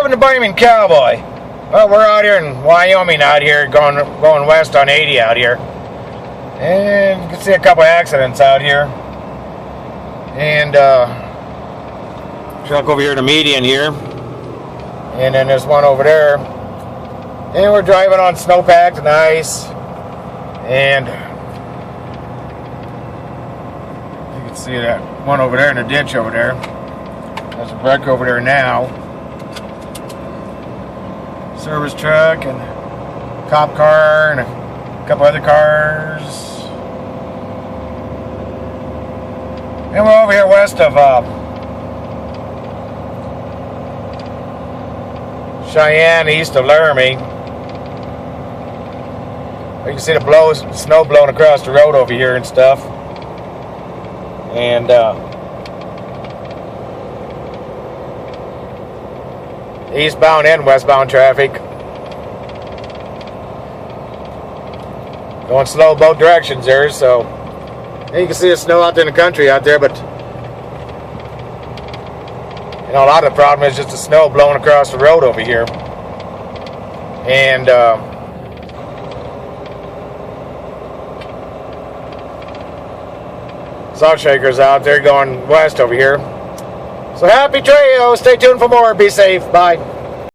happened to Wyoming Cowboy? Well, we're out here in Wyoming out here, going west on 80 out here. And you can see a couple accidents out here. And truck over here, the median here. And then there's one over there. And we're driving on snowpacked and ice. And you can see that one over there in the ditch over there. There's a wreck over there now. Service truck and cop car and a couple other cars. And we're over here west of Cheyenne, east of Laramie. You can see the snow blowing across the road over here and stuff. And eastbound and westbound traffic going slow both directions there. So you can see the snow out there in the country out there, but you know, a lot of the problem is just the snow blowing across the road over here. And salt shakers out there going west over here. So happy trails. Stay tuned for more. Be safe. Bye.